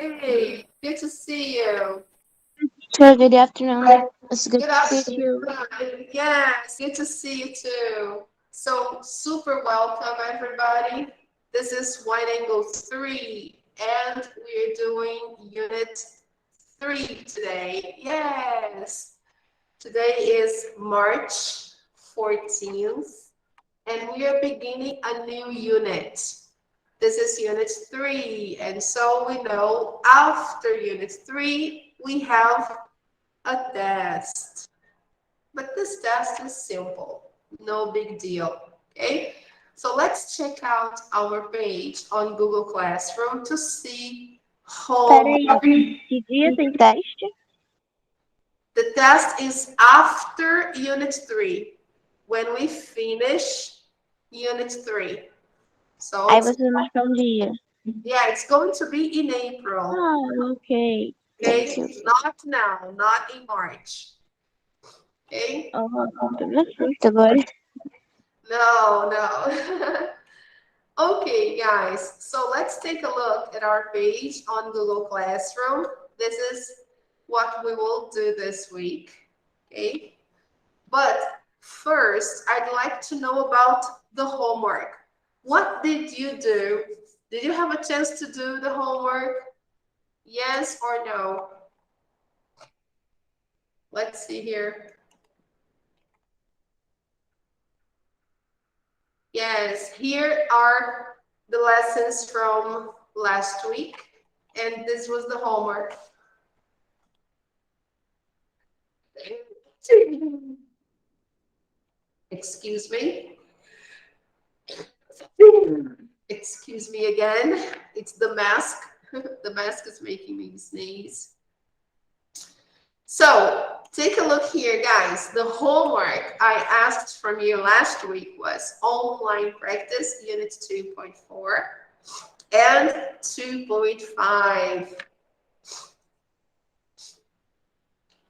Hey, good to see you. Sure, good afternoon. It's good Good to see you. afternoon. Yes, good to see you too. So, super welcome, everybody. This is Wide Angle 3, and we're doing Unit 3 today. Yes. Today is March 14th, and we are beginning a new unit. This is Unit 3, and so we know after Unit 3, we have a test. But this test is simple, no big deal, okay? So let's check out our page on Google Classroom to see Peraí, homework. que dia tem teste? The test is after Unit 3, when we finish Unit 3. So Aí it's, você vai marcar um dia. yeah, it's going to be in April, Ah, ok. Thank you. okay? Not now, not in March, okay? Oh, tô na frente agora. No, no. Okay, guys, so let's take a look at our page on Google Classroom. This is what we will do this week, okay? But first, I'd like to know about the homework. What did you do? Did you have a chance to do the homework? Yes or no? Let's see here. Yes, here are the lessons from last week, and this was the homework. Excuse me. Excuse me again. It's the mask. The mask is making me sneeze. So take a look here, guys. The homework I asked from you last week was online practice, unit 2.4 and 2.5.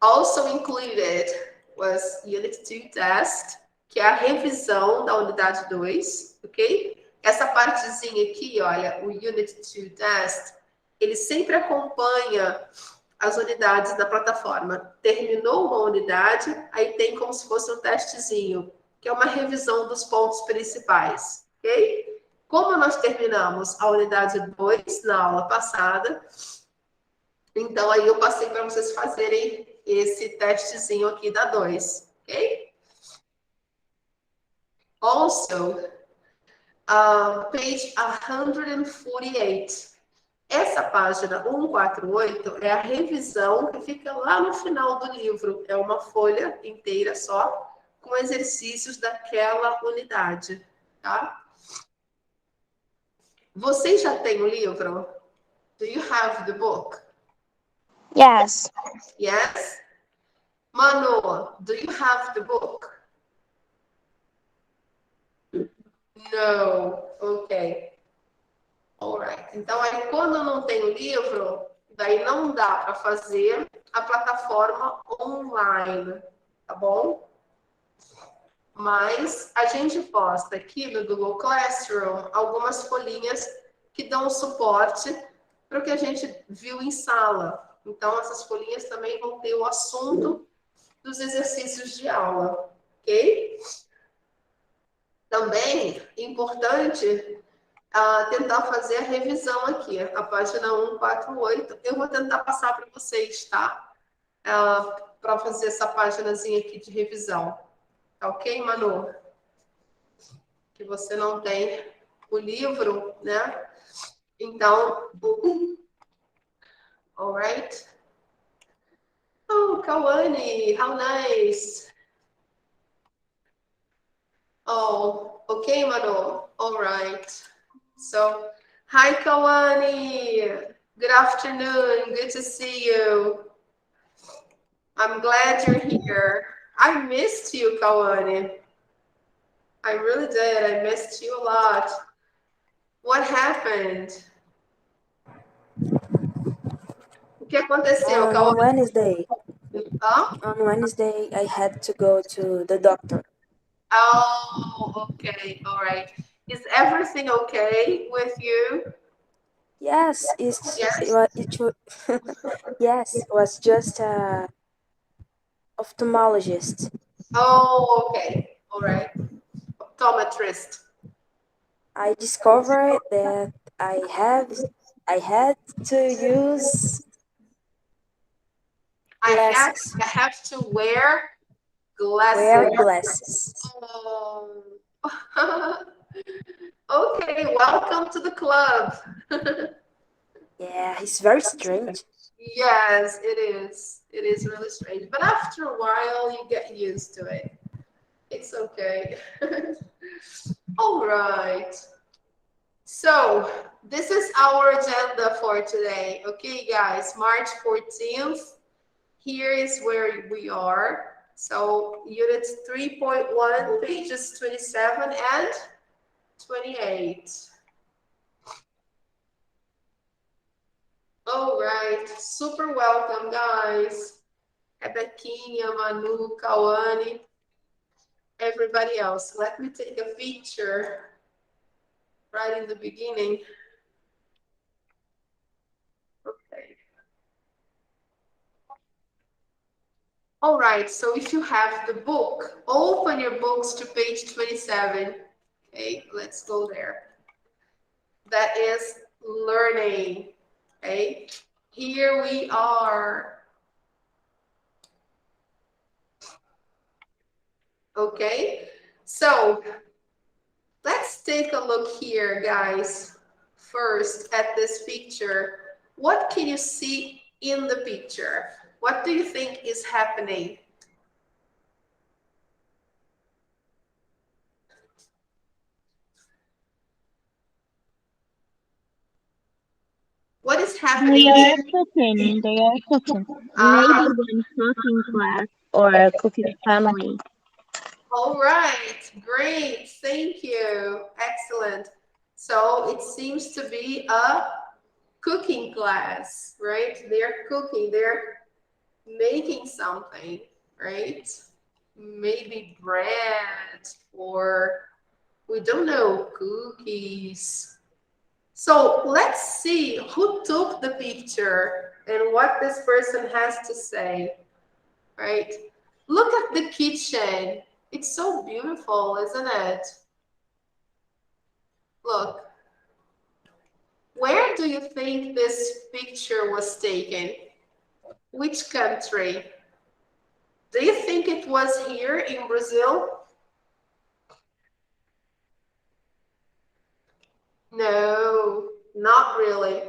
Also included was Unit 2 Test, que é a revisão da unidade 2, ok? Essa partezinha aqui, olha, o Unit 2 Test, ele sempre acompanha as unidades da plataforma. Terminou uma unidade, aí tem como se fosse um testezinho, que é uma revisão dos pontos principais, ok? Como nós terminamos a unidade 2 na aula passada, então aí eu passei para vocês fazerem esse testezinho aqui da 2, ok? Also, page 148. Essa página 148 é a revisão que fica lá no final do livro. É uma folha inteira só, com exercícios daquela unidade, tá? Vocês já têm o livro? Do you have the book? Yes. Yes? Manu, do you have the book? No. Ok. Alright. Então, aí, quando não tem o livro, daí não dá para fazer a plataforma online, tá bom? Mas a gente posta aqui no Google Classroom algumas folhinhas que dão suporte para o que a gente viu em sala. Então, essas folhinhas também vão ter o assunto dos exercícios de aula, ok? Também importante tentar fazer a revisão aqui, a página 148. Eu vou tentar passar para vocês, tá? Para fazer essa páginazinha aqui de revisão. Tá ok, Manu? Que você não tem o livro, né? Então, alright. Oh, Kawane, how nice. Oh, okay, Manu. All right. So, hi, Kawane. Good afternoon. Good to see you. I'm glad you're here. I missed you, Kawane. I really did. I missed you a lot. What happened? O que aconteceu, On Kawane? Wednesday, Huh? on Wednesday, I had to go to the doctor. Oh, okay. All right. Is everything okay with you? Yes, Yes. yes, it was just a ophthalmologist. Oh, okay. All right. Optometrist. I discovered that I had to use glasses. I have to wear Wear glasses. glasses. Oh. Okay, welcome to the club. Yeah, it's very strange. Yes, it is. It is really strange. But after a while, you get used to it. It's okay. All right. So, this is our agenda for today. Okay, guys, March 14th. Here is where we are. So, unit 3.1, pages 27 and 28. All right. Super welcome, guys. Rebequinha, Manu, Kawane, everybody else. Let me take a picture right in the beginning. Okay. All right, so if you have the book, open your books to page 27. Okay, let's go there. That is learning. Okay, here we are. Okay, so let's take a look here, guys. First, at this picture. What can you see in the picture? What do you think is happening? What is They happening are here? cooking. They are cooking. Maybe Ah, one cooking class or a cooking family. all right, great, thank you, excellent. So it seems to be a cooking class, right? They're cooking, they're making something, right? Maybe bread or we don't know, cookies. So let's see who took the picture and what this person has to say, right? Look at the kitchen. It's so beautiful, isn't it? Look, where do you think this picture was taken? Which country? Do you think it was here in Brazil? No, not really.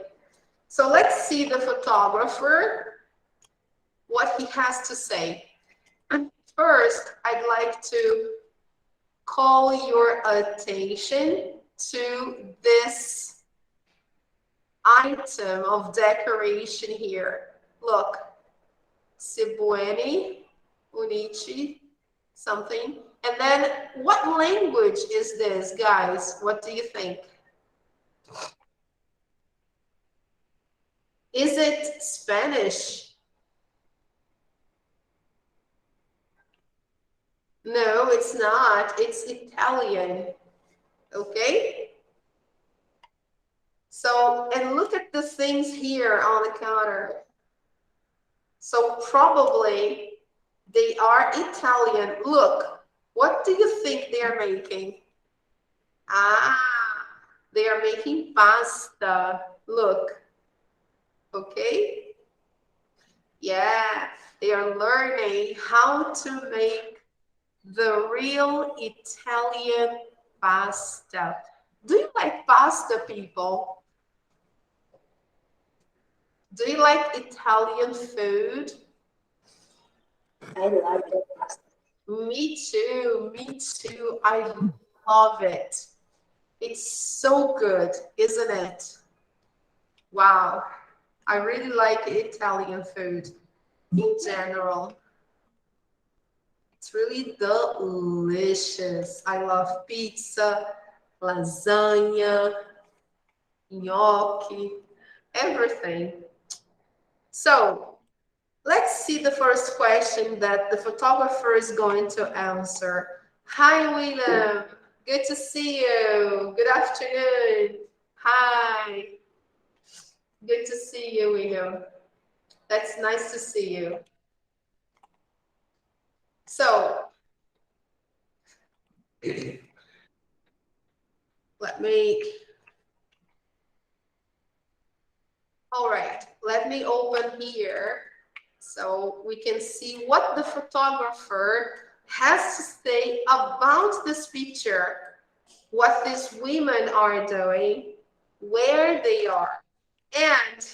So let's see the photographer, what he has to say. And first, I'd like to call your attention to this item of decoration here. Look, Sibueni, Unichi, something. And then what language is this, guys? What do you think? Is it Spanish? No, it's not. It's Italian. Okay? So, and look at the things here on the counter. So probably they are Italian. Look, what do you think they are making? Ah, they are making pasta. Look, okay? Yeah, they are learning how to make the real Italian pasta. Do you like pasta, people? Do you like Italian food? I love it. Me too, me too. I love it. It's so good, isn't it? Wow. I really like Italian food in general. It's really delicious. I love pizza, lasagna, gnocchi, everything. So let's see the first question that the photographer is going to answer. Hi, William. Good to see you. Good afternoon. Hi. Good to see you, William. That's nice to see you. So, all right, let me open here so we can see what the photographer has to say about this picture, what these women are doing, where they are, and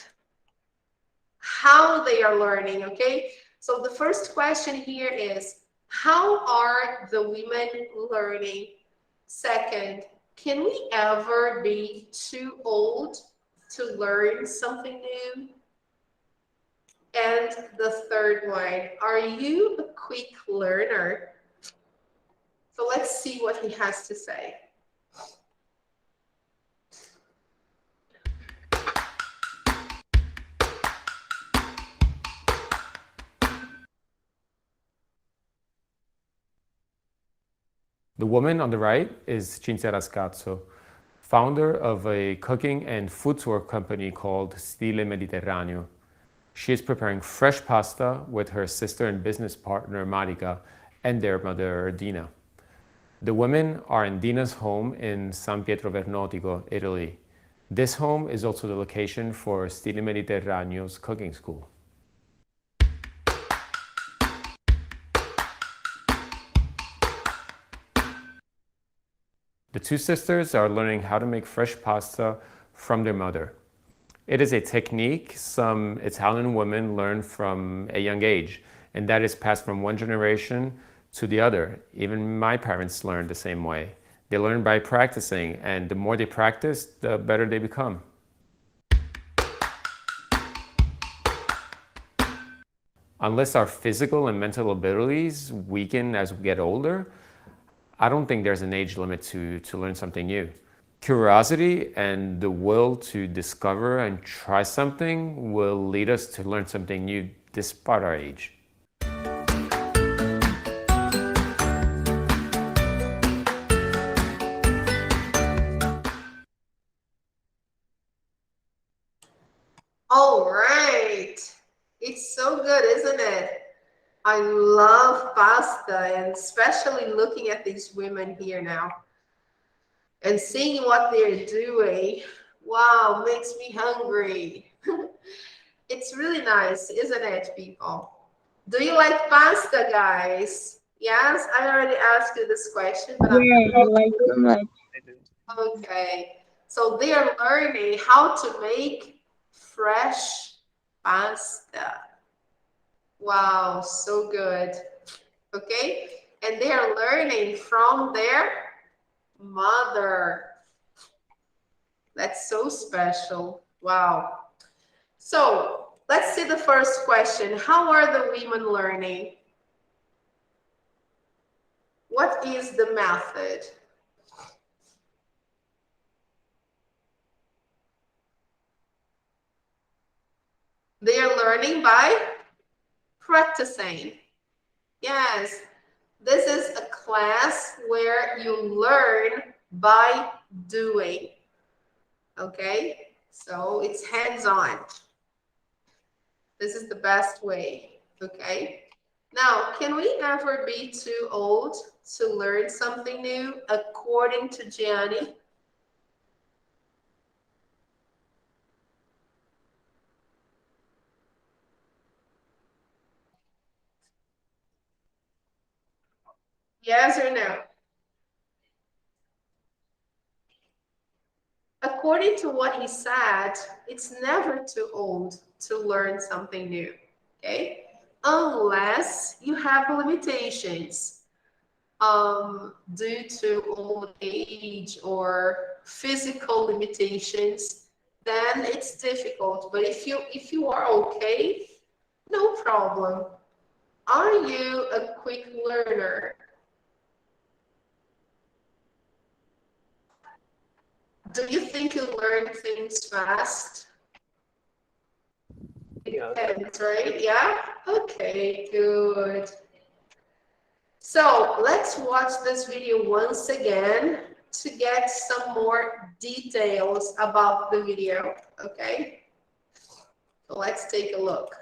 how they are learning, okay? So the first question here is, how are the women learning? Second, can we ever be too old to learn something new? And the third one, are you a quick learner? So let's see what he has to say. The woman on the right is Cinzia Rascazzo, founder of a cooking and footwear company called Stile Mediterraneo. She is preparing fresh pasta with her sister and business partner Mika and their mother Dina. The women are in Dina's home in San Pietro Vernotico, Italy. This home is also the location for Stile Mediterraneo's cooking school. The two sisters are learning how to make fresh pasta from their mother. It is a technique some Italian women learn from a young age, and that is passed from one generation to the other. Even my parents learned the same way. They learn by practicing, and the more they practice, the better they become. Unless our physical and mental abilities weaken as we get older, I don't think there's an age limit to learn something new. Curiosity and the will to discover and try something will lead us to learn something new despite our age. All right. It's so good, isn't it? I love pasta, and especially looking at these women here now and seeing what they're doing. Wow, makes me hungry. It's really nice, isn't it, people? Do you like pasta, guys? Yes, I already asked you this question, but Yeah, I like so much. okay. So they are learning how to make fresh pasta. Wow, so good. Okay, and they are learning from their mother. That's so special. Wow. So let's see the first question. How are the women learning? What is the method? They are learning by practicing. Yes, this is a class where you learn by doing. Okay, so it's hands-on. This is the best way. Okay, now can we ever be too old to learn something new according to Gianni? Yes or no? According to what he said, it's never too old to learn something new, okay? Unless you have limitations due to old age or physical limitations, then it's difficult. But if you are okay, no problem. Are you a quick learner? Do you think you learn things fast? It depends, right? Yeah? Okay, good. So let's watch this video once again to get some more details about the video, okay? So let's take a look.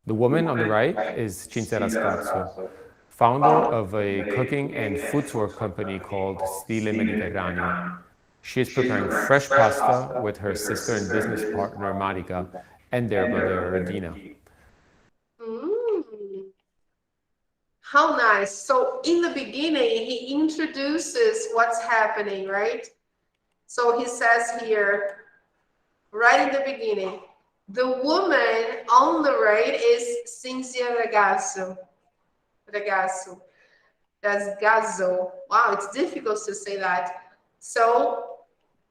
The woman on the right is Cinzia Rascazzo, founder of a cooking and foodwear company called Stile Mediterraneo. She is preparing fresh pasta with her sister and business partner Marika and their mother Dina. How nice. So in the beginning, he introduces what's happening, right? So he says here, right in the beginning, the woman on the right is Cinzia Ragazzo. That's Gazzo. Wow, it's difficult to say that. So,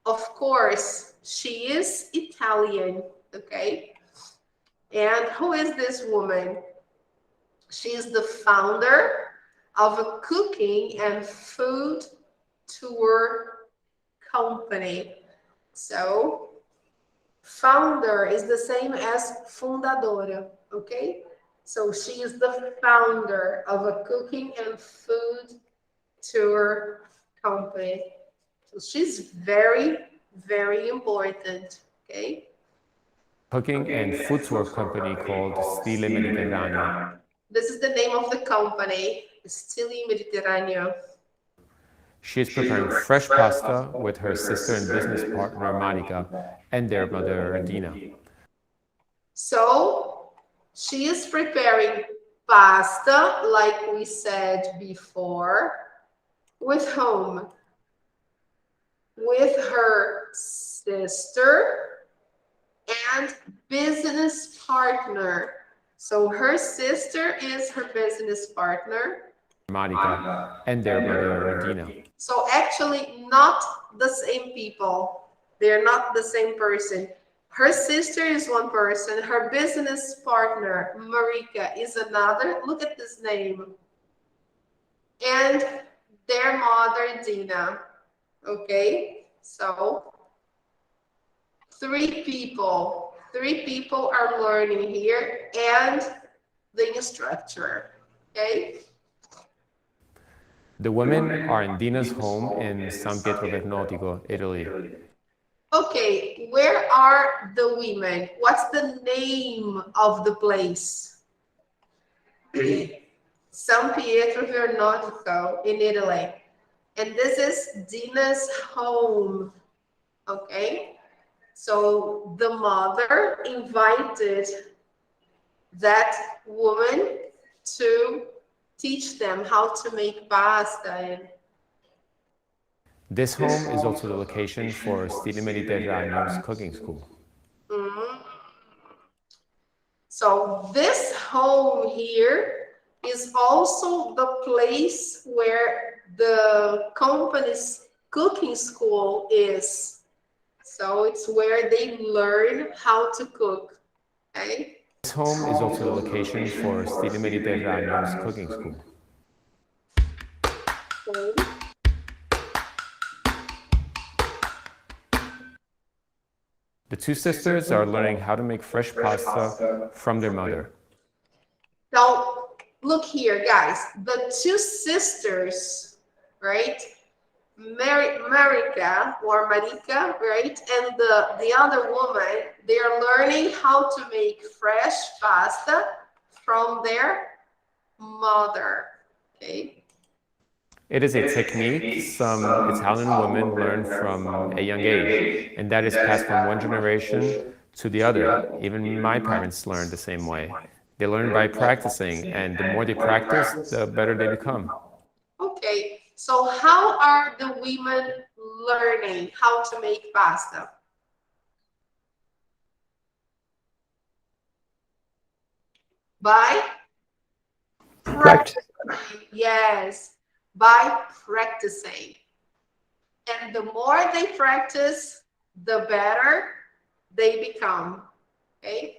of course, she is Italian, okay? And who is this woman? She is the founder of a cooking and food tour company. So, founder is the same as fundadora, okay? So she is the founder of a cooking and food tour company. So she's very, very important, okay? Cooking and foodwear company called Stile Mediterraneo. This is the name of the company, Stile Mediterraneo. She is preparing fresh pasta with her sister and business partner Marika and their mother Dina. So she is preparing pasta, like we said before, with whom? With her sister and business partner. So her sister is her business partner, Marika and their mother Dina. So actually not the same people. They're not the same person. Her sister is one person. Her business partner, Marika, is another. Look at this name. And their mother, Dina. Okay? So, three people are learning here and the instructor. Okay? The women are in Dina's home in San Pietro Vernotico, Italy. Okay, where are the women? What's the name of the place? San Pietro Vernotico in Italy. And this is Dina's home. Okay, so the mother invited that woman to teach them how to make pasta. This home is also the location for Stile Mediterraneo's cooking school. So this home here is also the place where the company's cooking school is. So it's where they learn how to cook. Okay? This home is also the location for Stile Mediterraneo's cooking school. The two sisters are learning how to make fresh pasta from their mother. Now, look here, guys. The two sisters, right? Marika, right? And the other woman, they are learning how to make fresh pasta from their mother. Okay. It is a technique some Italian women learn from a young age, and that is passed from one generation to the other. Even my parents learned the same way. They learn by practicing, and the more they practice, the better they become. Okay, so how are the women learning how to make pasta? By Practice. Yes, by practicing. And the more they practice, the better they become. Okay,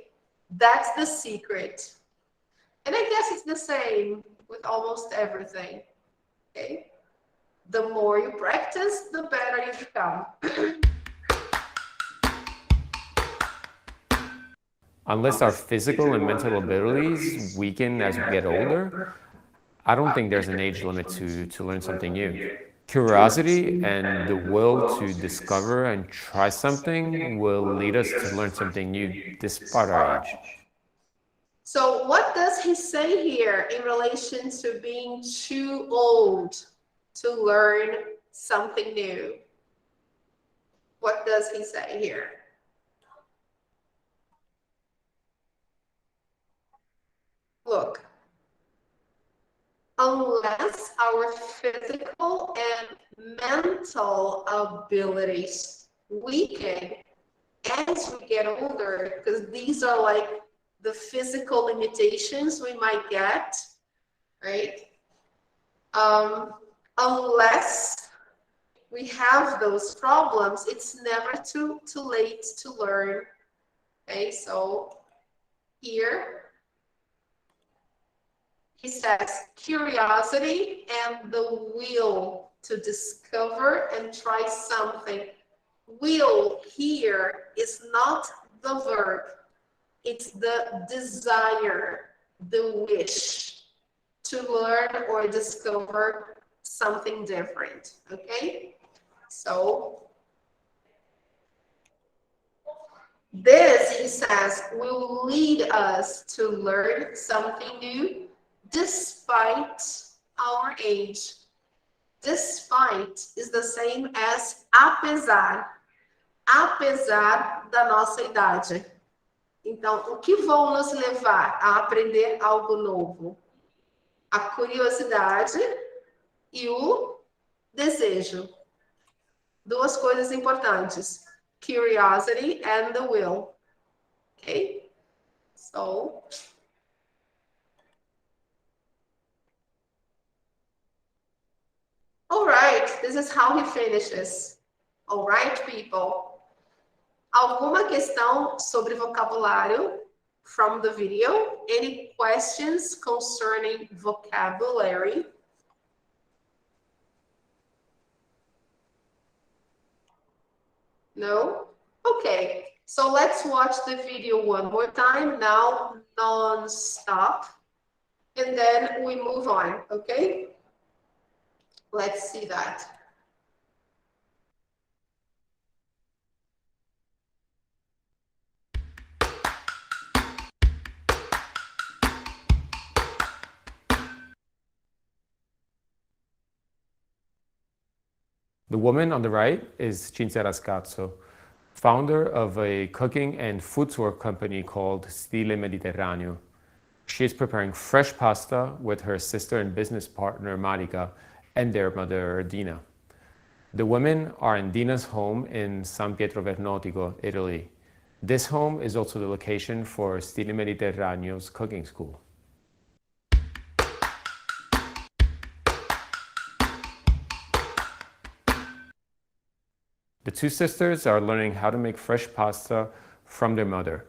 that's the secret. And I guess it's the same with almost everything. Okay, the more you practice, the better you become. Unless our physical and mental abilities weaken as we get older, I don't think there's an age limit to learn something new. Curiosity and the will to discover and try something will lead us to learn something new despite our age. So what does he say here in relation to being too old to learn something new? What does he say here? Look, unless our physical and mental abilities weaken as we get older, because these are like the physical limitations we might get, right? Unless we have those problems, it's never too late to learn. Okay, so here he says curiosity and the will to discover and try something. Will here is not the verb, it's the desire, the wish to learn or discover something different, okay? So this, he says, will lead us to learn something new despite our age. Despite is the same as apesar. Apesar da nossa idade. Então, o que vão nos levar a aprender algo novo? A curiosidade e o desejo. Duas coisas importantes. Curiosity and the will. Okay? So, all right, this is how he finishes. All right, people. Alguma questão sobre vocabulário from the video? Any questions concerning vocabulary? No? Okay, so let's watch the video one more time, now non-stop, and then we move on, okay? Let's see that. The woman on the right is Cinzia Rascazzo, founder of a cooking and foodwork company called Stile Mediterraneo. She is preparing fresh pasta with her sister and business partner Mika and their mother Dina. The women are in Dina's home in San Pietro Vernotico, Italy. This home is also the location for Stile Mediterraneo's cooking school. The two sisters are learning how to make fresh pasta from their mother.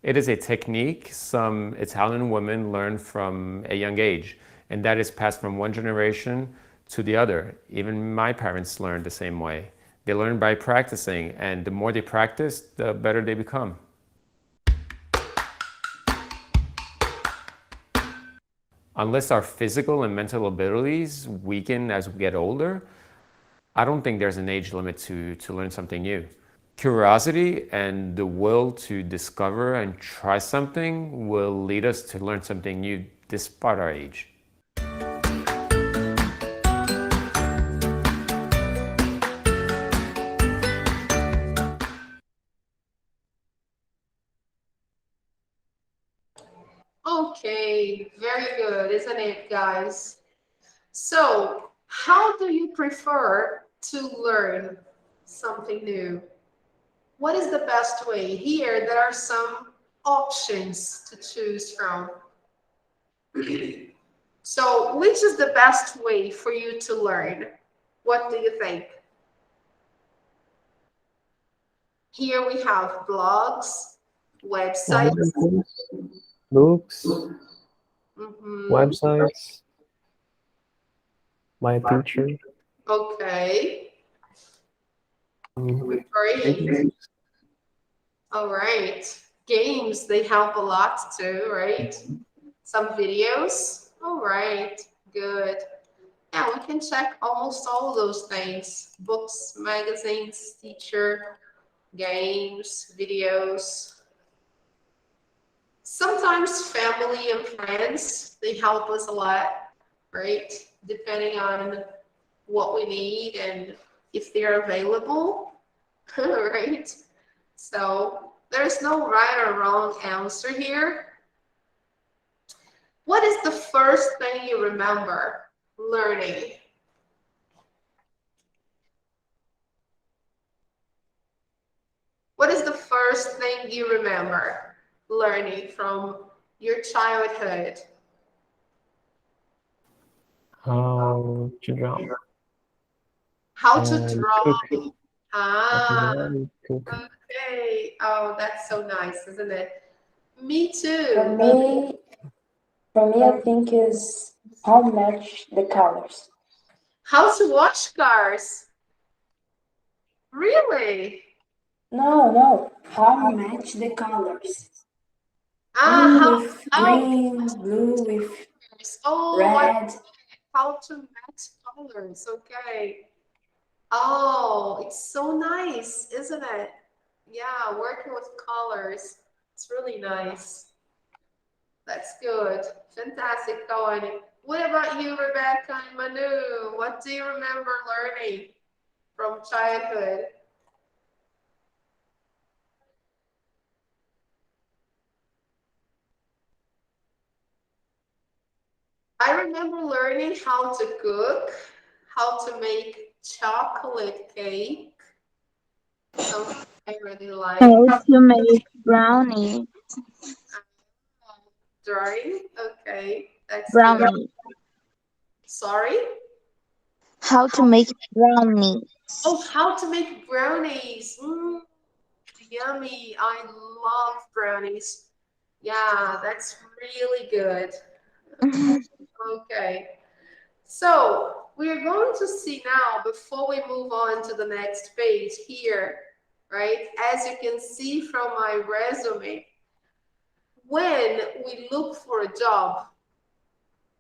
It is a technique some Italian women learn from a young age, and that is passed from one generation to the other. Even my parents learned the same way. They learn by practicing, and the more they practice, the better they become. Unless our physical and mental abilities weaken as we get older, I don't think there's an age limit to learn something new. Curiosity and the will to discover and try something will lead us to learn something new despite our age. Okay, very good, isn't it, guys? So, how do you prefer to learn something new? What is the best way? Here, there are some options to choose from. So, which is the best way for you to learn? What do you think? Here we have blogs, websites, books, mhm, websites, my teacher. okay, great. Videos. All right. Games, they help a lot too, right? Some videos. All right. Good. Yeah, we can check almost all those things. Books, magazines, teacher, games, videos. Sometimes family and friends, they help us a lot, right? Depending on what we need and if they're available, right? So there's no right or wrong answer here. What is the first thing you remember learning? What is the first thing you remember learning from your childhood? How to draw. How to And draw. cook. Ah, Cook. okay. Oh, that's so nice, isn't it? Me For too. me, I think is how match the colors. How to wash cars. Really? No, how match the colors. Ah, Green with oh, green, blue with oh, red. how to match colors. Okay. Oh, it's so nice, isn't it? Yeah, working with colors. It's really nice. That's good. Fantastic, Cohen. What about you, Rebecca and Manu? What do you remember learning from childhood? I remember learning how to cook, how to make chocolate cake. Something I really like. How to make brownie. Drawing. Okay, that's good. Brownie. Sorry? How to make brownie. Oh, how to make brownies. Yummy. I love brownies. Yeah, that's really good. Okay. So we're going to see now, before we move on to the next page here, right? As you can see from my resume, when we look for a job,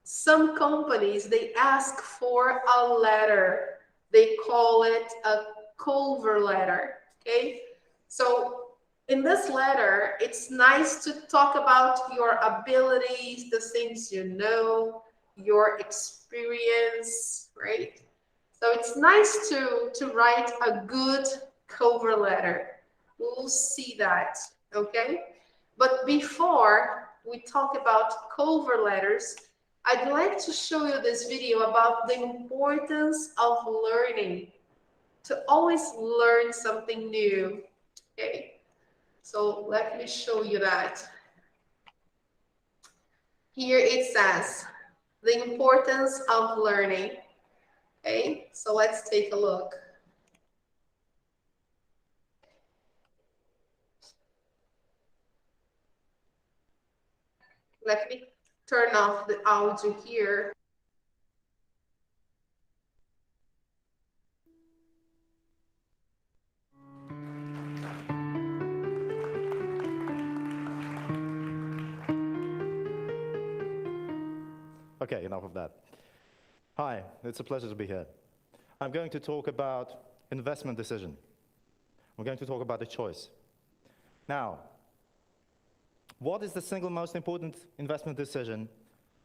some companies, they ask for a letter. They call it a cover letter, okay? So in this letter, it's nice to talk about your abilities, the things you know, your experience, right? So it's nice to write a good cover letter. We'll see that, okay? But before we talk about cover letters, I'd like to show you this video about the importance of learning, to always learn something new, okay? So let me show you that. Here it says, the importance of learning, okay? So let's take a look. Let me turn off the audio here. Okay, enough of that. Hi, it's a pleasure to be here. I'm going to talk about investment decision. I'm going to talk about a choice. Now, what is the single most important investment decision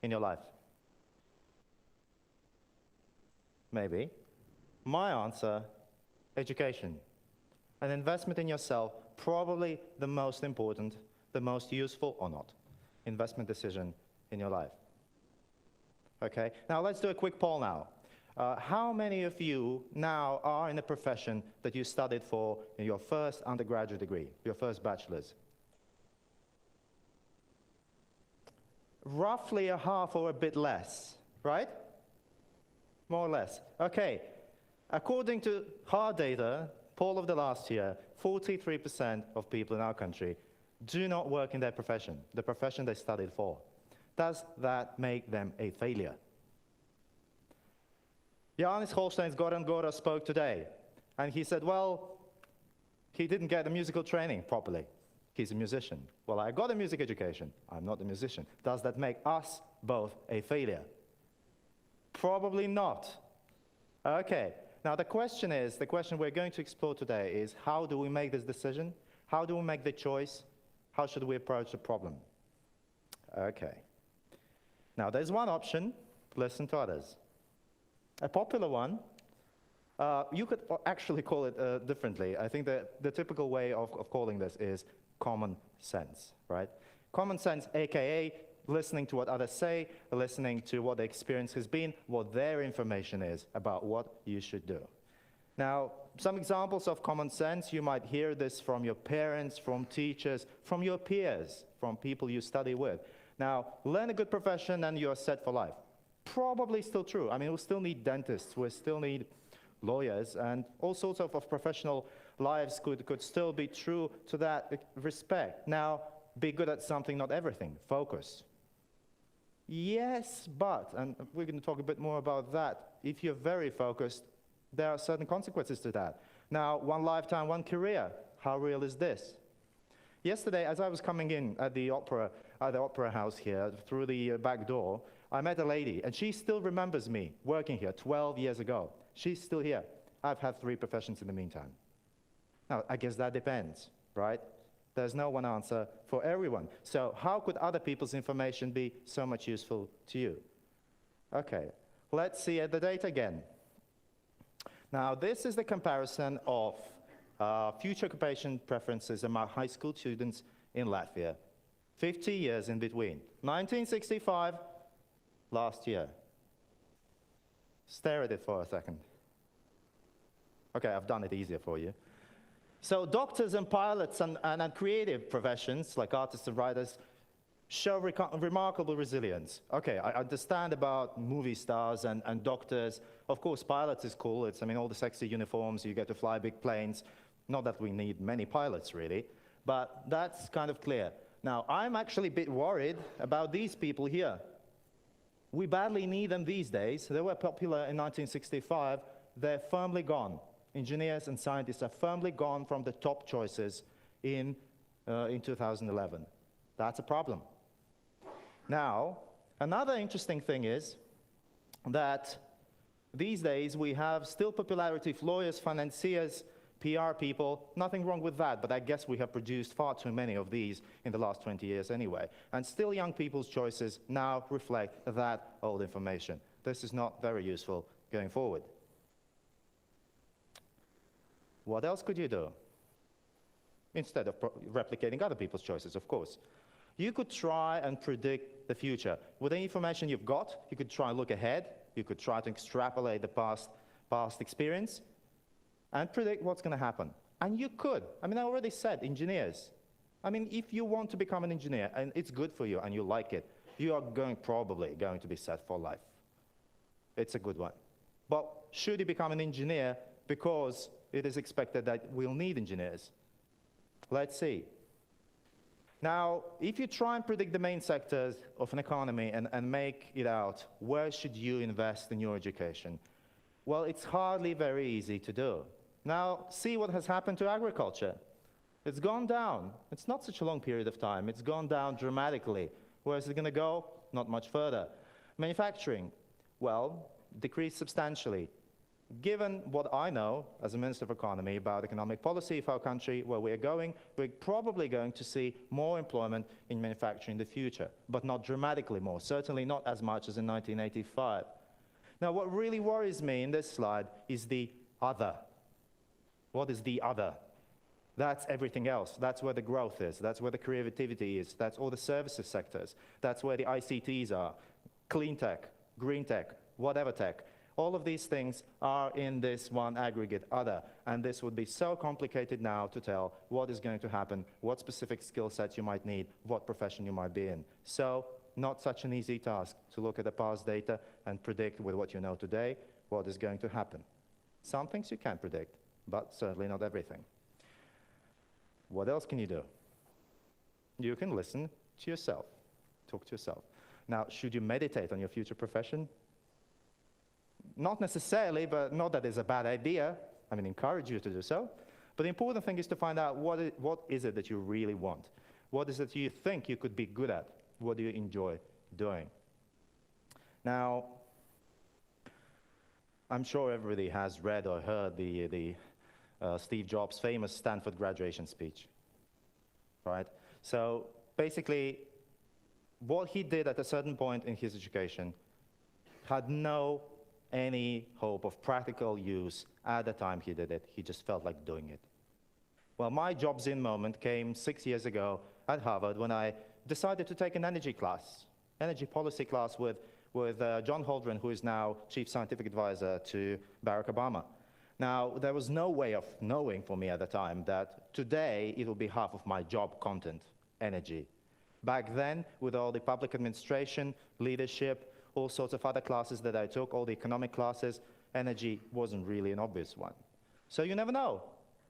in your life? Maybe. My answer, education. An investment in yourself, probably the most important, the most useful or not, investment decision in your life. Okay, now let's do a quick poll now. How many of you now are in a profession that you studied for in your first undergraduate degree, your first bachelor's? Roughly a half or a bit less, right? More or less. Okay, according to hard data, poll of the last year, 43% of people in our country do not work in their profession, the profession they studied for. Does that make them a failure? Johannes Holstein's Goran Gora spoke today, and he said, well, he didn't get the musical training properly. He's a musician. Well, I got a music education. I'm not a musician. Does that make us both a failure? Probably not. Okay, now the question we're going to explore today is, how do we make this decision? How do we make the choice? How should we approach the problem? Okay. Now there's one option, listen to others. A popular one, you could actually call it differently. I think that the typical way of calling this is common sense, right? Common sense, AKA listening to what others say, listening to what the experience has been, what their information is about what you should do. Now, some examples of common sense, you might hear this from your parents, from teachers, from your peers, from people you study with. Now, learn a good profession and you're set for life. Probably still true. I mean, we still need dentists, we still need lawyers, and all sorts of professional lives could still be true to that respect. Now, be good at something, not everything. Focus. Yes, but, and we're going to talk a bit more about that, if you're very focused, there are certain consequences to that. Now, one lifetime, one career. How real is this? Yesterday, as I was coming in at the opera house here, through the back door, I met a lady, and she still remembers me working here 12 years ago. She's still here. I've had 3 professions in the meantime. Now, I guess that depends, right? There's no one answer for everyone. So how could other people's information be so much useful to you? Okay, let's see the data again. Now, this is the comparison of future occupation preferences among high school students in Latvia. 50 years in between. 1965, last year. Stare at it for a second. Okay, I've done it easier for you. So doctors and pilots and creative professions, like artists and writers, show remarkable resilience. Okay, I understand about movie stars and doctors. Of course, pilots is cool. It's, I mean, all the sexy uniforms, you get to fly big planes. Not that we need many pilots, really, but that's kind of clear. Now, I'm actually a bit worried about these people here. We badly need them these days. They were popular in 1965. They're firmly gone. Engineers and scientists are firmly gone from the top choices in 2011. That's a problem. Now, another interesting thing is that these days we have still popularity of lawyers, financiers, PR people. Nothing wrong with that, but I guess we have produced far too many of these in the last 20 years anyway. And still young people's choices now reflect that old information. This is not very useful going forward. What else could you do? Instead of replicating other people's choices, of course. You could try and predict the future. With the information you've got, you could try and look ahead. You could try to extrapolate the past experience and predict what's going to happen. And you could. I mean, I already said, engineers. I mean, if you want to become an engineer and it's good for you and you like it, you are probably going to be set for life. It's a good one. But should you become an engineer because it is expected that we'll need engineers? Let's see. Now, if you try and predict the main sectors of an economy and make it out, where should you invest in your education? Well, it's hardly very easy to do. Now, see what has happened to agriculture. It's gone down. It's not such a long period of time. It's gone down dramatically. Where is it going to go? Not much further. Manufacturing, well, decreased substantially. Given what I know as a Minister of Economy about economic policy of our country, where we're going, we're probably going to see more employment in manufacturing in the future, but not dramatically more, certainly not as much as in 1985. Now, what really worries me in this slide is the other. What is the other? That's everything else. That's where the growth is. That's where the creativity is. That's all the services sectors. That's where the ICTs are. Clean tech, green tech, whatever tech. All of these things are in this one aggregate other. And this would be so complicated now to tell what is going to happen, what specific skill sets you might need, what profession you might be in. So, not such an easy task to look at the past data and predict with what you know today what is going to happen. Some things you can predict, but certainly not everything. What else can you do? You can listen to yourself, talk to yourself. Now, should you meditate on your future profession? Not necessarily, but not that it's a bad idea. I mean, encourage you to do so. But the important thing is to find out what is it that you really want? What is it you think you could be good at? What do you enjoy doing? Now, I'm sure everybody has read or heard the Steve Jobs' famous Stanford graduation speech, right? So basically, what he did at a certain point in his education had any hope of practical use at the time he did it. He just felt like doing it. Well, my jobs in moment came 6 years ago at Harvard when I decided to take an energy policy class with John Holdren, who is now Chief Scientific Advisor to Barack Obama. Now, there was no way of knowing for me at the time that today it will be half of my job content, energy. Back then, with all the public administration, leadership, all sorts of other classes that I took, all the economic classes, energy wasn't really an obvious one. So you never know.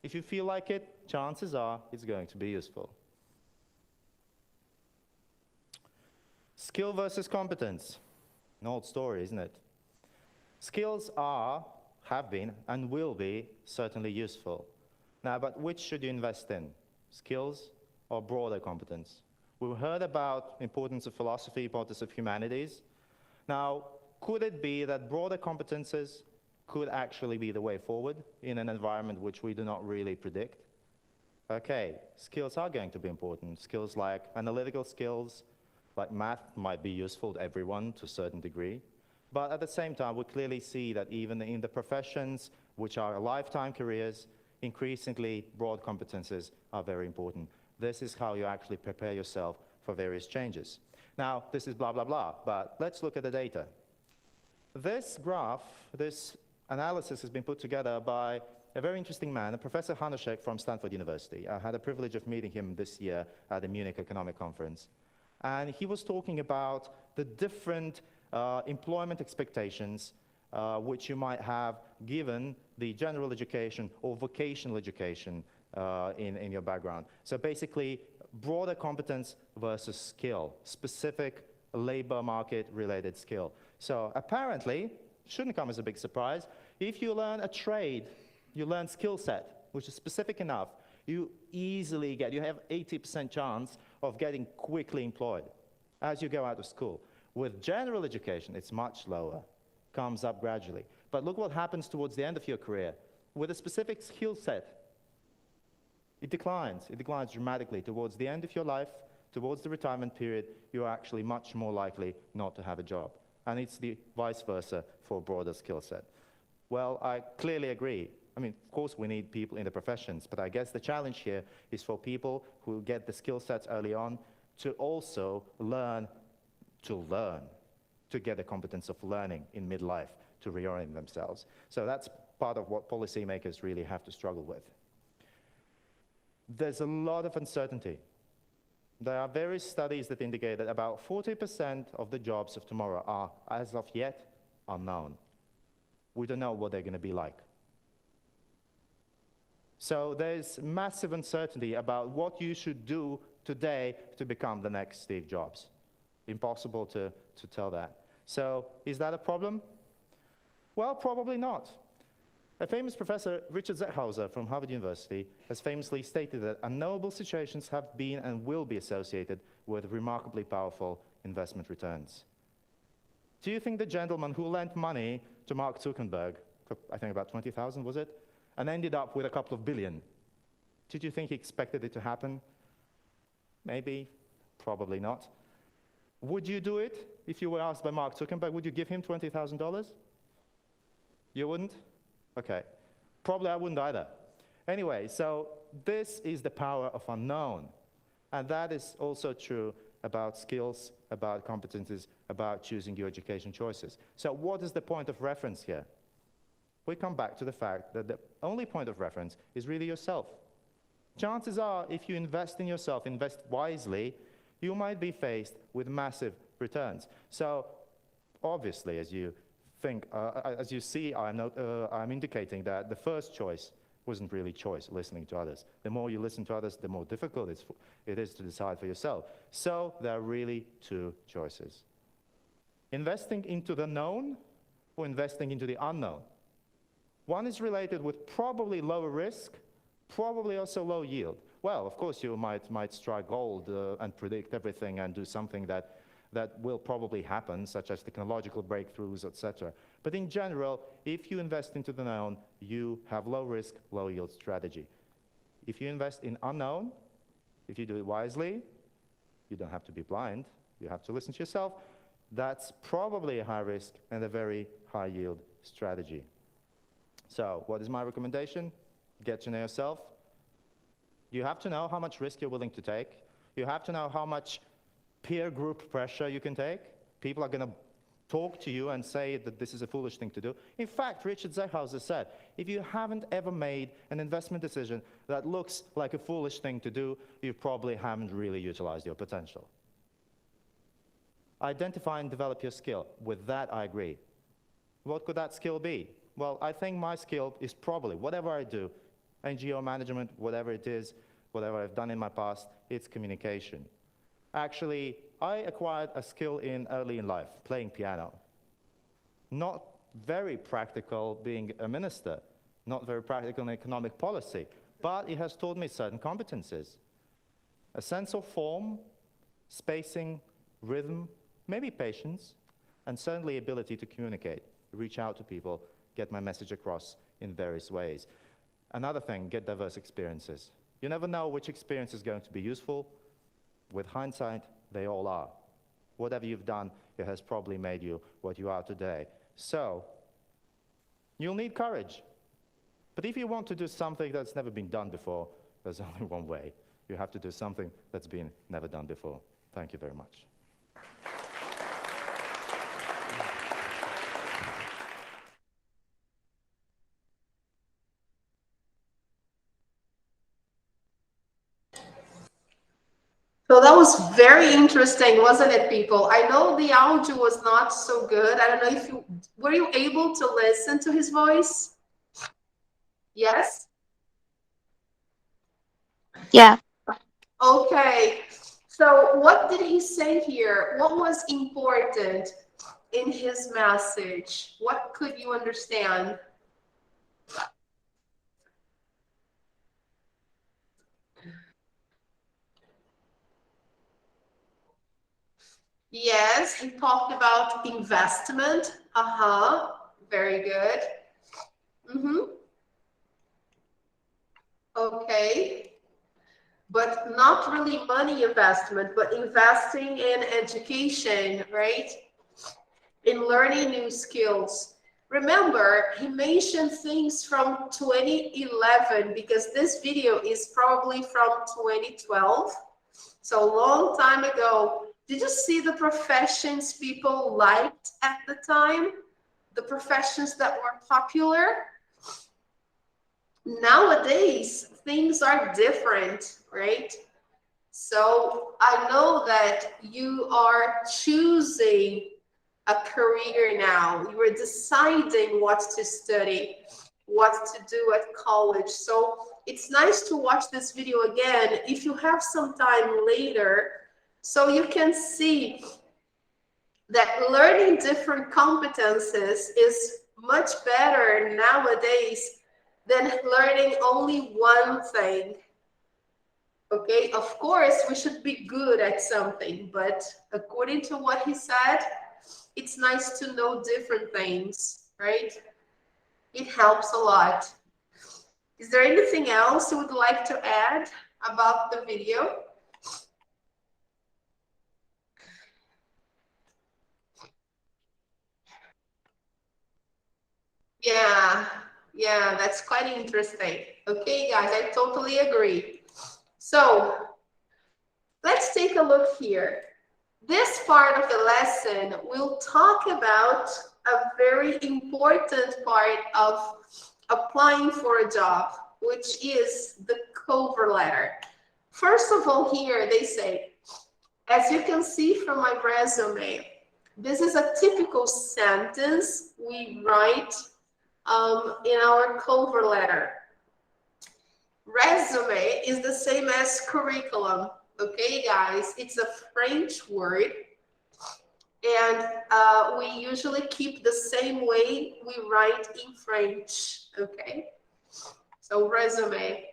If you feel like it, chances are it's going to be useful. Skill versus competence. An old story, isn't it? Skills have been, and will be certainly useful. Now, but which should you invest in? Skills or broader competence? We've heard about importance of philosophy, importance of humanities. Now, could it be that broader competences could actually be the way forward in an environment which we do not really predict? Okay, skills are going to be important. Skills like analytical skills, like math, might be useful to everyone to a certain degree. But at the same time, we clearly see that even in the professions which are lifetime careers, increasingly broad competences are very important. This is how you actually prepare yourself for various changes. Now, this is blah, blah, blah, but let's look at the data. This graph, this analysis has been put together by a very interesting man, Professor Hanushek from Stanford University. I had the privilege of meeting him this year at the Munich Economic Conference. And he was talking about the different employment expectations which you might have given the general education or vocational education in your background. So basically, broader competence versus skill, specific labor market related skill. So apparently, shouldn't come as a big surprise, if you learn a trade, you learn skill set, which is specific enough, you have 80% chance of getting quickly employed as you go out of school. With general education, it's much lower, comes up gradually. But look what happens towards the end of your career. With a specific skill set, it declines dramatically. Towards the end of your life, towards the retirement period, you're actually much more likely not to have a job. And it's the vice versa for a broader skill set. Well, I clearly agree. I mean, of course, we need people in the professions, but I guess the challenge here is for people who get the skill sets early on to also learn, to get the competence of learning in midlife, to reorient themselves. So that's part of what policymakers really have to struggle with. There's a lot of uncertainty. There are various studies that indicate that about 40% of the jobs of tomorrow are, as of yet, unknown. We don't know what they're going to be like. So there's massive uncertainty about what you should do today to become the next Steve Jobs. Impossible to tell that. So is that a problem? Well, probably not. A famous professor, Richard Zethauser from Harvard University, has famously stated that unknowable situations have been and will be associated with remarkably powerful investment returns. Do you think the gentleman who lent money to Mark Zuckerberg, I think about 20,000 was it, and ended up with a couple of billion, did you think he expected it to happen? Maybe, probably not. Would you do it if you were asked by Mark Zuckerberg? Would you give him $20,000? You wouldn't? Okay. Probably I wouldn't either. Anyway, so this is the power of unknown. And that is also true about skills, about competencies, about choosing your education choices. So what is the point of reference here? We come back to the fact that the only point of reference is really yourself. Chances are, if you invest in yourself, invest wisely, you might be faced with massive returns. So obviously, as you think, as you see, I'm indicating that the first choice wasn't really choice, listening to others. The more you listen to others, the more difficult it is to decide for yourself. So there are really two choices. Investing into the known or investing into the unknown. One is related with probably lower risk, probably also low yield. Well, of course, you might strike gold and predict everything and do something that that will probably happen, such as technological breakthroughs, etc. But in general, if you invest into the known, you have low risk, low yield strategy. If you invest in unknown, if you do it wisely, you don't have to be blind, you have to listen to yourself, that's probably a high risk and a very high yield strategy. So what is my recommendation? Get to know yourself. You have to know how much risk you're willing to take. You have to know how much peer group pressure you can take. People are going to talk to you and say that this is a foolish thing to do. In fact, Richard Zehauser said, if you haven't ever made an investment decision that looks like a foolish thing to do, you probably haven't really utilized your potential. Identify and develop your skill. With that, I agree. What could that skill be? Well, I think my skill is probably, whatever I do, NGO management, whatever it is, whatever I've done in my past, it's communication. Actually, I acquired a skill early in life, playing piano. Not very practical being a minister, not very practical in economic policy, but it has taught me certain competencies. A sense of form, spacing, rhythm, maybe patience, and certainly ability to communicate, reach out to people, get my message across in various ways. Another thing, get diverse experiences. You never know which experience is going to be useful. With hindsight, they all are. Whatever you've done, it has probably made you what you are today. So, you'll need courage. But if you want to do something that's never been done before, there's only one way. You have to do something that's been never done before. Thank you very much. So that was very interesting, wasn't it, people? I know the audio was not so good. I don't know if were you able to listen to his voice? Yes? Yeah. Okay. So what did he say here? What was important in his message? What could you understand? Yes, he talked about investment. Very good. Okay. But not really money investment, but investing in education, right? In learning new skills. Remember, he mentioned things from 2011 because this video is probably from 2012. So a long time ago. Did you see the professions people liked at the time? The professions that were popular? Nowadays, things are different, right? So I know that you are choosing a career now. You are deciding what to study, what to do at college. So it's nice to watch this video again if you have some time later, so you can see that learning different competences is much better nowadays than learning only one thing. Okay, of course, we should be good at something, but according to what he said, it's nice to know different things, right? It helps a lot. Is there anything else you would like to add about the video? Yeah, that's quite interesting. Okay, guys, I totally agree. So let's take a look here. This part of the lesson will talk about a very important part of applying for a job, which is the cover letter. First of all, here they say, as you can see from my resume, this is a typical sentence we write in our cover letter. Resume is the same as curriculum. Okay, guys, it's a French word, and we usually keep the same way we write in French. Okay, so resume.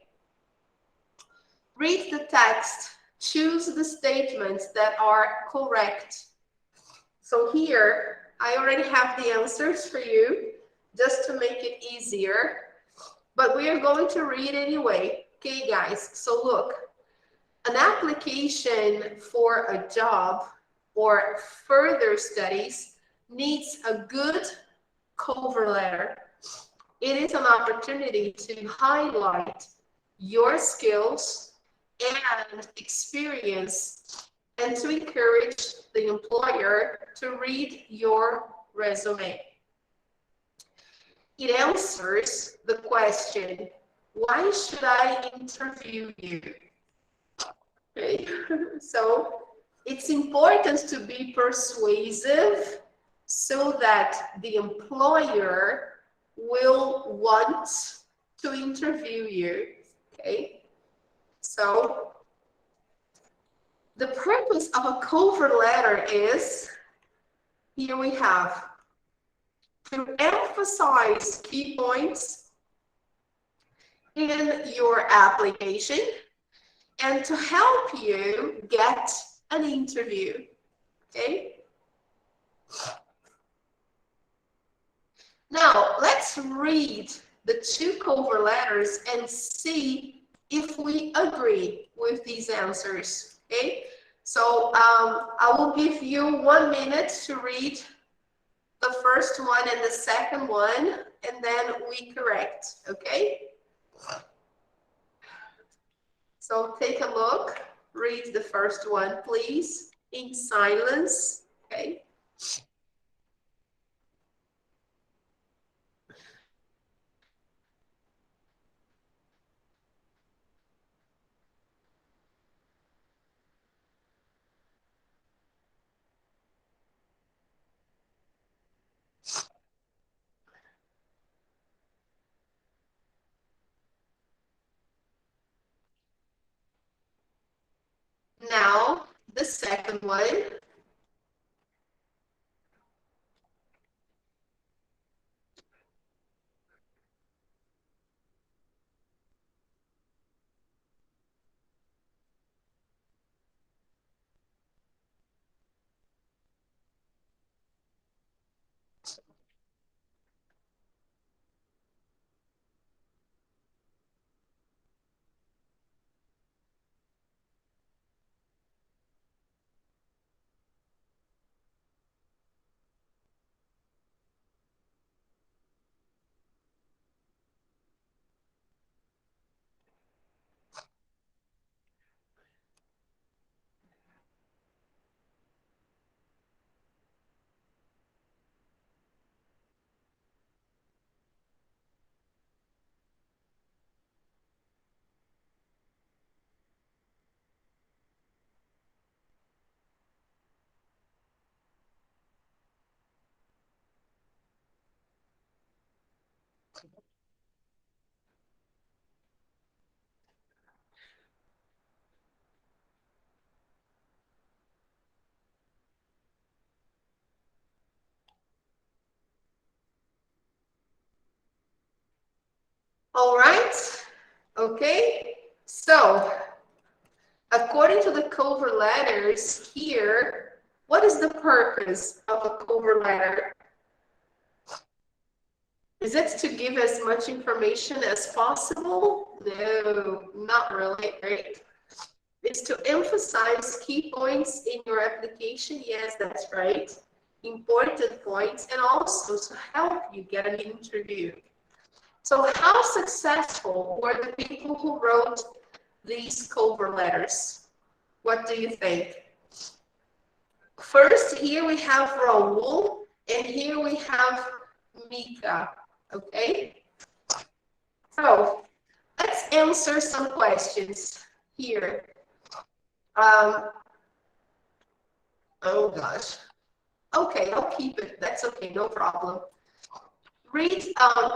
Read the text. Choose the statements that are correct. So here, I already have the answers for you, just to make it easier. But we are going to read anyway. Okay, guys, so look. An application for a job or further studies needs a good cover letter. It is an opportunity to highlight your skills and experience and to encourage the employer to read your resume. It answers the question, why should I interview you? Okay. So it's important to be persuasive so that the employer will want to interview you. Okay. So the purpose of a cover letter is, here we have, to emphasize key points in your application and to help you get an interview, okay? Now, let's read the two cover letters and see if we agree with these answers, okay? So I will give you 1 minute to read the first one and the second one, and then we correct, okay? So take a look, read the first one, please, in silence, okay? Now, the second one. All right, okay, so according to the cover letters here, what is the purpose of a cover letter? Is it to give as much information as possible? No, not really, right? It's to emphasize key points in your application. Yes, that's right. Important points, and also to help you get an interview. So how successful were the people who wrote these cover letters? What do you think? First, here we have Raul, and here we have Mika, okay? So let's answer some questions here. Oh gosh. Okay, I'll keep it. That's okay, no problem. Read,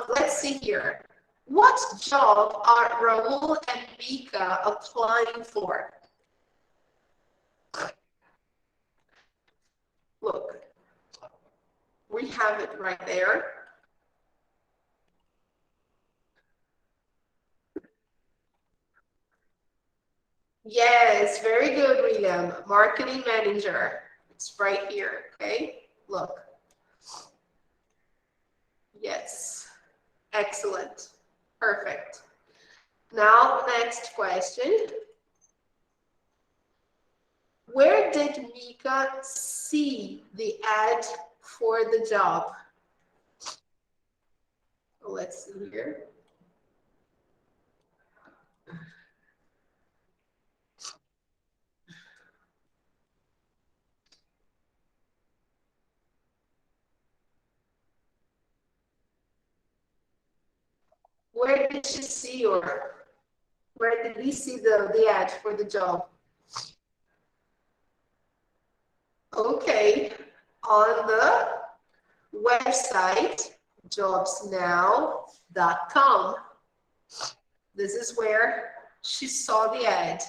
let's see here. What job are Raul and Mika applying for? Look, we have it right there. Yes, very good, William. Marketing manager. It's right here, okay? Look. Yes. Excellent. Perfect. Now, next question. Where did Mika see the ad for the job? Let's see here. Where did she see, or where did he see the ad for the job? Okay, on the website jobsnow.com. This is where she saw the ad.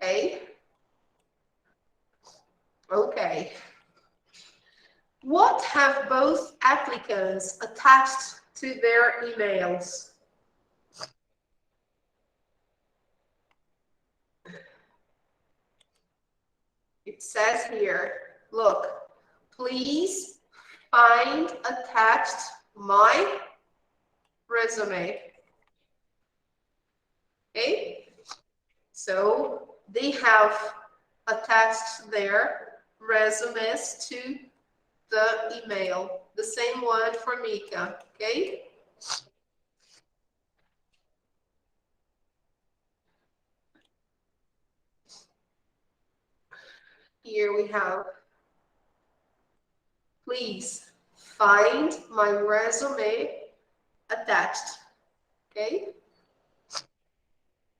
Okay. Okay. What have both applicants attached to their emails? It says here, look, please find attached my resume. Okay, so they have attached their resumes to the email, the same one for Mika. Okay. Here we have, please find my resume attached. Okay,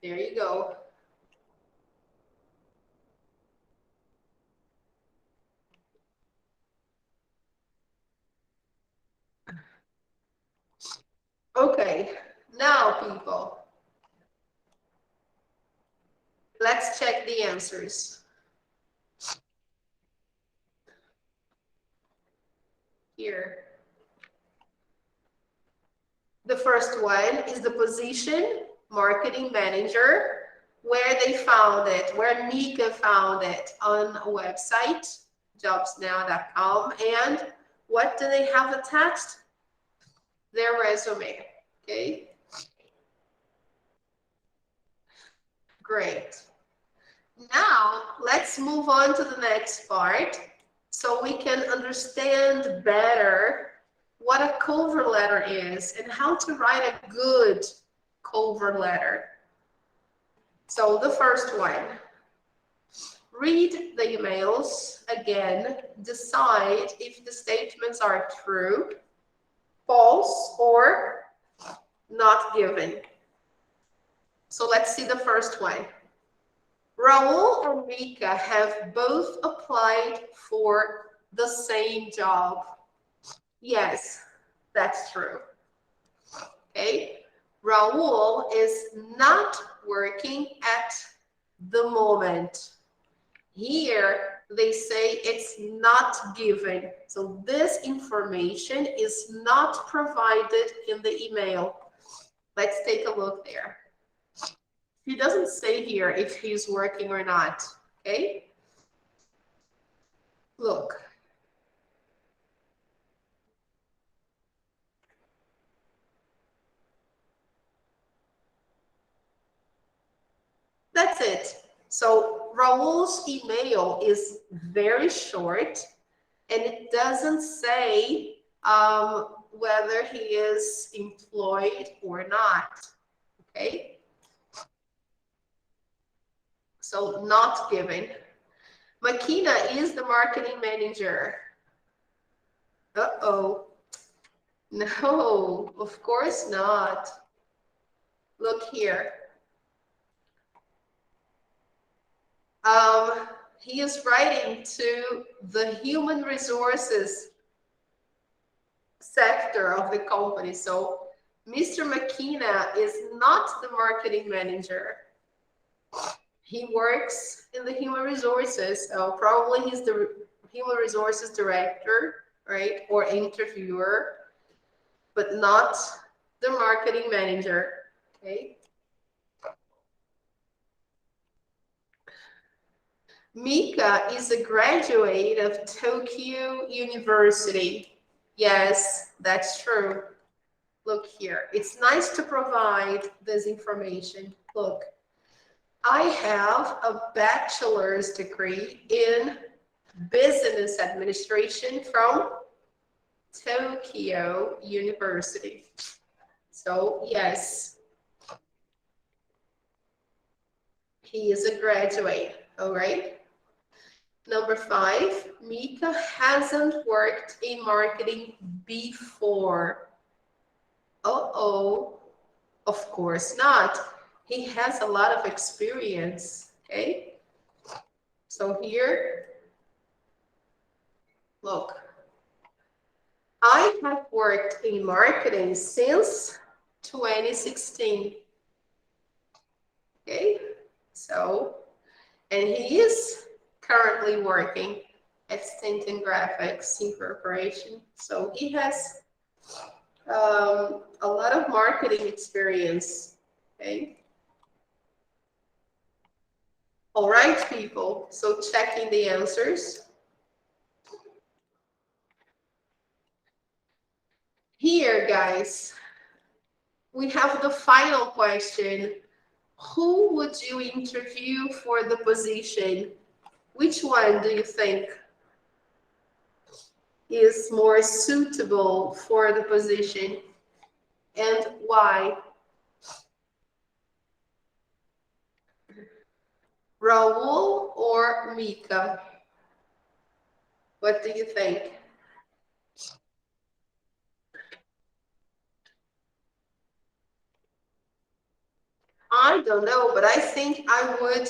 there you go. Okay, now people, let's check the answers. Here. The first one is the position, marketing manager, where they found it, where Mika found it on a website, jobsnow.com. And what do they have attached? Their resume. Okay. Great. Now, let's move on to the next part so we can understand better what a cover letter is and how to write a good cover letter. So the first one, read the emails again, decide if the statements are true, false, or not given. So let's see the first one. Raul and Mika have both applied for the same job. Yes, that's true. Okay, Raul is not working at the moment. Here, they say it's not given. So this information is not provided in the email. Let's take a look there. He doesn't say here if he's working or not, okay? Look. That's it. So Raul's email is very short and it doesn't say whether he is employed or not, okay? So not given. Makina is the marketing manager. Uh-oh. No, of course not. Look here. He is writing to the human resources sector of the company. So Mr. Makina is not the marketing manager. He works in the human resources. So probably he's the human resources director, right? Or interviewer, but not the marketing manager, okay? Mika is a graduate of Tokyo University. Yes, that's true. Look here. It's nice to provide this information. Look, I have a bachelor's degree in business administration from Tokyo University. So, yes, he is a graduate, all right? Number 5, Mika hasn't worked in marketing before. Uh-oh, of course not. He has a lot of experience, okay? So here, look, I have worked in marketing since 2016, okay? So, and he is currently working at Stanton Graphics Incorporation. So he has a lot of marketing experience, okay? All right, people, so checking the answers. Here, guys, we have the final question. Who would you interview for the position? Which one do you think is more suitable for the position, and why? Raul or Mika? What do you think? I don't know, but I think I would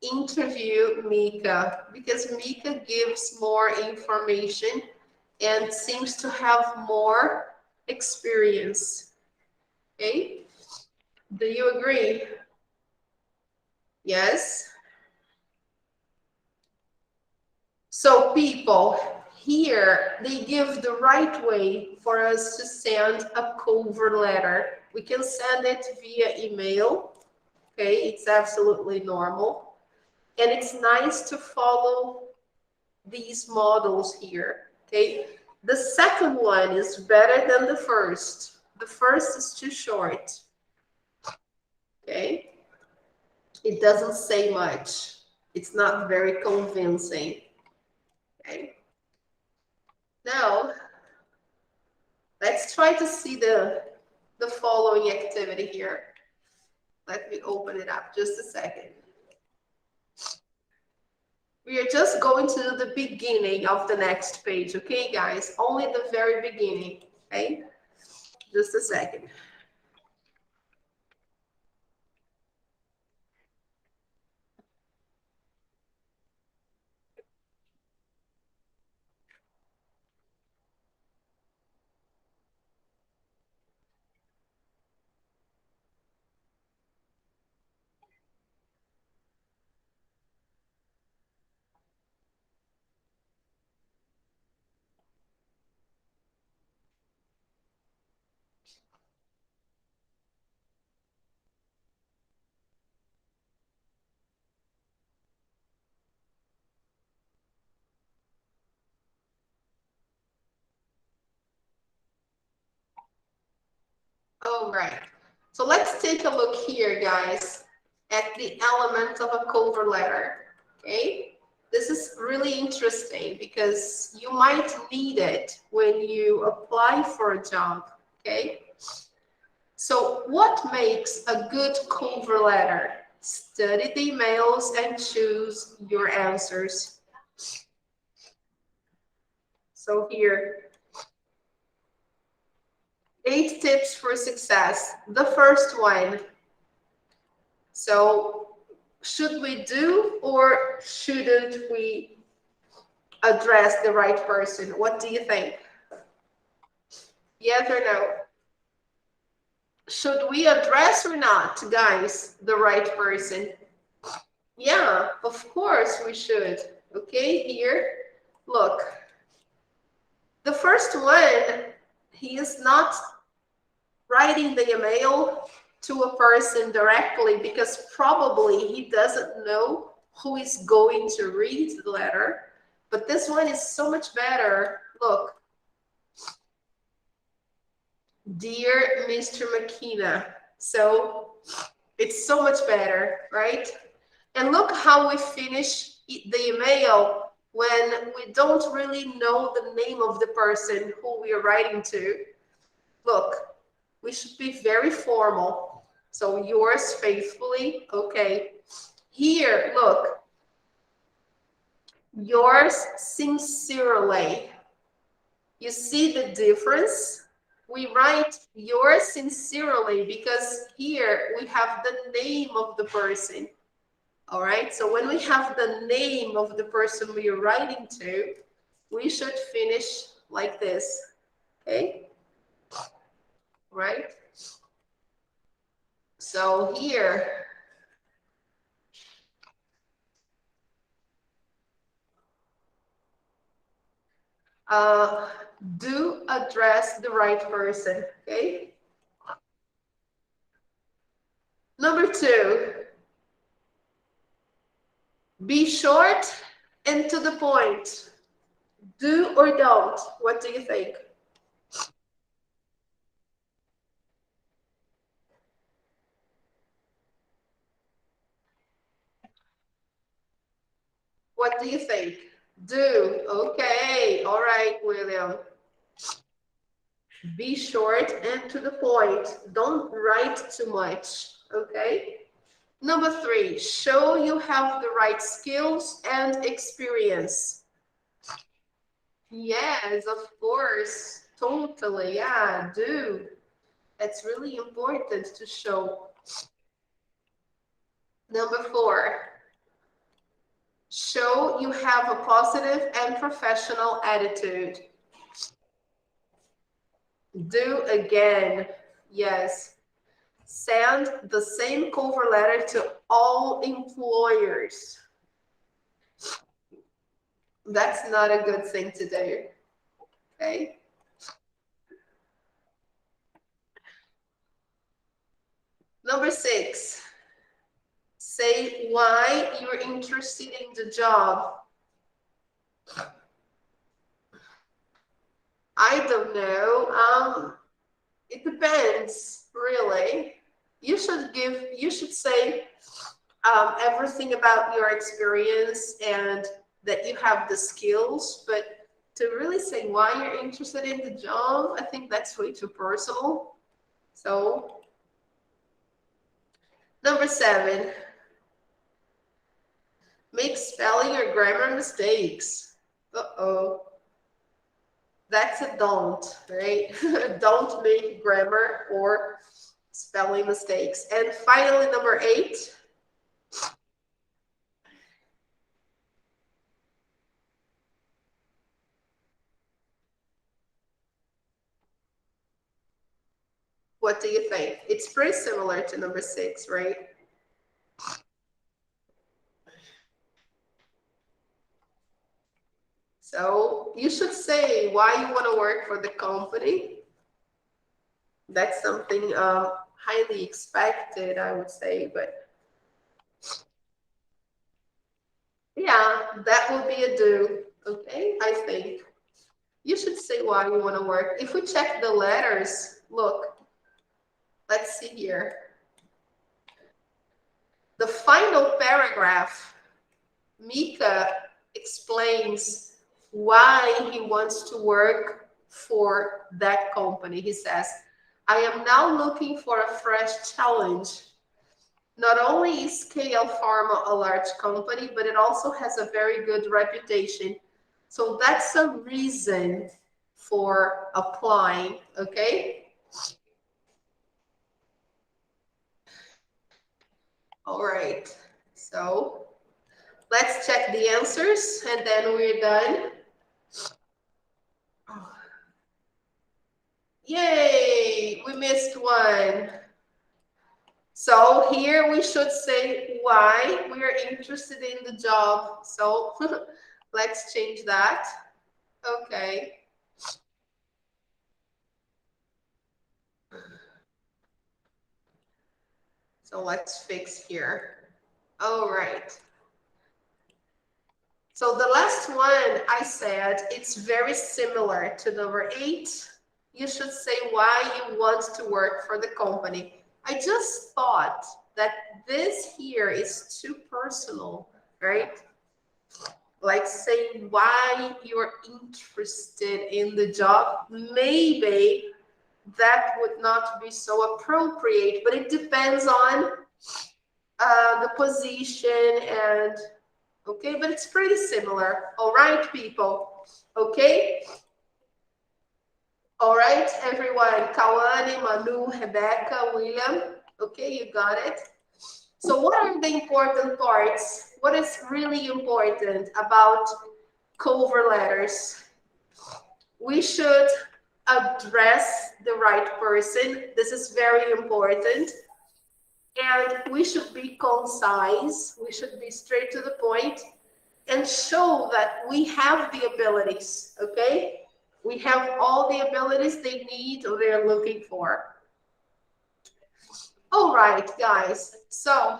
interview Mika because Mika gives more information and seems to have more experience. Okay? Do you agree? Yes? So people, here they give the right way for us to send a cover letter. We can send it via email. Okay, it's absolutely normal. And it's nice to follow these models here. Okay, the second one is better than the first. The first is too short. Okay, it doesn't say much. It's not very convincing. Okay, now let's try to see the following activity here. Let me open it up just a second. We are just going to the beginning of the next page, okay, guys? Only the very beginning, okay? Just a second. All right. So let's take a look here, guys, at the elements of a cover letter, okay? This is really interesting because you might need it when you apply for a job, okay? So what makes a good cover letter? Study the emails and choose your answers. So here, 8 tips for success. The first one. So should we do or shouldn't we address the right person? What do you think? Yes or no? Should we address or not, guys, the right person? Yeah, of course we should. Okay, here, look. The first one, he is not writing the email to a person directly because probably he doesn't know who is going to read the letter. But this one is so much better. Look. Dear Mr. McKenna. So it's so much better, right? And look how we finish the email when we don't really know the name of the person who we are writing to. Look, we should be very formal. So yours faithfully, okay. Here, look, yours sincerely. You see the difference? We write yours sincerely because here we have the name of the person. All right, so when we have the name of the person we are writing to, we should finish like this, okay? Right? So here, do address the right person, okay? Number 2, be short and to the point. Do or don't? What do you think? What do you think? Do. Okay. All right, William. Be short and to the point. Don't write too much. Okay. Number 3, show you have the right skills and experience. Yes, of course. Totally. Yeah, do. That's really important to show. Number 4, show you have a positive and professional attitude. Do again. Yes. Send the same cover letter to all employers. That's not a good thing to do. Okay. Number 6, say why you're interested in the job. I don't know. It depends, really. You should say everything about your experience and that you have the skills, but to really say why you're interested in the job, I think that's way too personal. So, number 7, make spelling or grammar mistakes. Uh-oh. That's a don't, right? Don't make grammar or spelling mistakes. And finally, number 8. What do you think? It's pretty similar to number 6, right? So you should say why you want to work for the company. That's something highly expected, I would say, but yeah, that would be a do, okay? I think you should say why you want to work. If we check the letters, look, let's see here. The final paragraph, Mika explains why he wants to work for that company. He says, I am now looking for a fresh challenge. Not only is KL Pharma a large company, but it also has a very good reputation. So that's a reason for applying, okay? All right, so let's check the answers and then we're done. Yay, we missed one. So here we should say why we are interested in the job. So let's change that. Okay. So let's fix here. All right. So the last one I said, it's very similar to number 8. You should say why you want to work for the company. I just thought that this here is too personal, right? Like saying why you're interested in the job. Maybe that would not be so appropriate, but it depends on the position and okay, but it's pretty similar. All right, people. Okay. All right, everyone. Kawane, Manu, Rebecca, William. Okay, you got it. So what are the important parts? What is really important about cover letters? We should address the right person. This is very important. And we should be concise. We should be straight to the point and show that we have the abilities, okay? We have all the abilities they need or they're looking for. All right, guys. So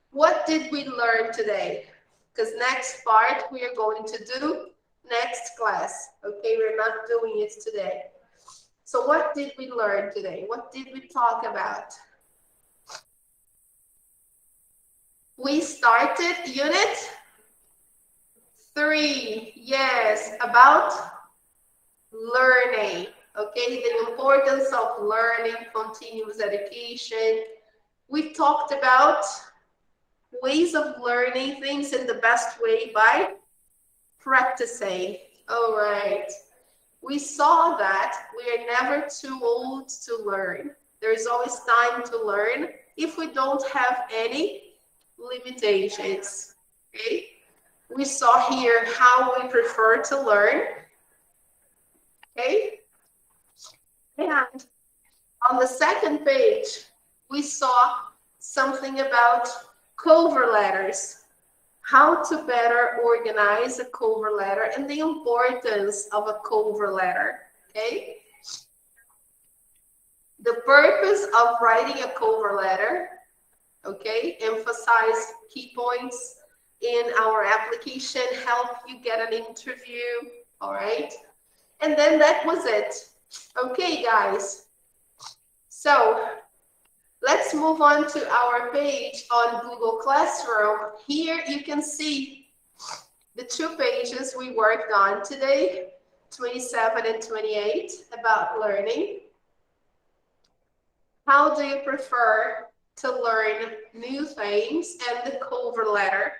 what did we learn today? Because next part we are going to do next class, okay? We're not doing it today. So what did we learn today? What did we talk about? We started unit 3, yes, about learning, okay, the importance of learning, continuous education. We talked about ways of learning things in the best way by practicing. All right. We saw that we are never too old to learn. There is always time to learn if we don't have any limitations, okay? We saw here how we prefer to learn, okay? And on the second page, we saw something about cover letters, how to better organize a cover letter and the importance of a cover letter, okay? The purpose of writing a cover letter, okay, emphasize key points in our application, help you get an interview, all right? And then that was it. Okay, guys. So let's move on to our page on Google Classroom. Here you can see the 2 pages we worked on today, 27 and 28, about learning. How do you prefer to learn new things and the cover letter?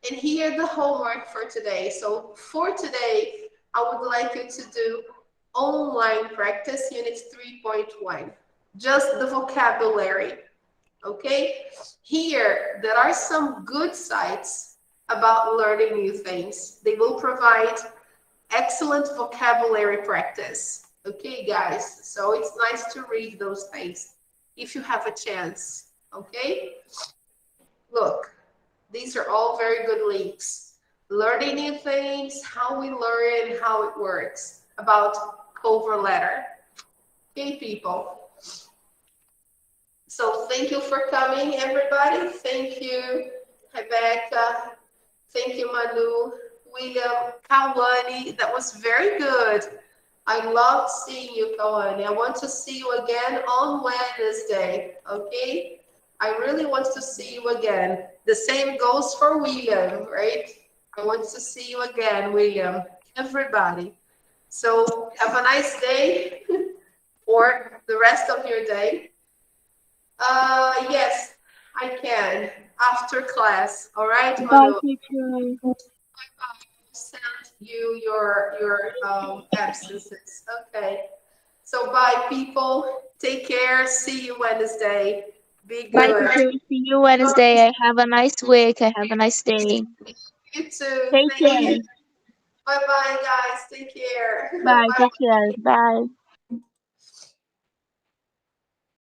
And here the homework for today. So for today, I would like you to do online practice unit 3.1, just the vocabulary, okay? Here, there are some good sites about learning new things. They will provide excellent vocabulary practice, okay, guys? So it's nice to read those things if you have a chance, okay? Look, these are all very good links. Learning new things, how we learn, how it works, about cover letter. Okay, people. So thank you for coming, everybody. Thank you, Rebecca. Thank you, Manu, William, Kawane. That was very good. I loved seeing you, Kawane. I want to see you again on Wednesday, okay? I really want to see you again. The same goes for William, right? I want to see you again, William. Everybody. So have a nice day or the rest of your day. Yes, I can. After class. All right, Bye, Manu. teacher. Send you your absences. Okay. So bye, people. Take care. See you Wednesday. Be Bye, good. teacher. See you Wednesday. Have a nice week. Have a nice day. You too. Take Thank care. you. Bye bye, guys. Take care. Bye. Bye. Take care. Bye.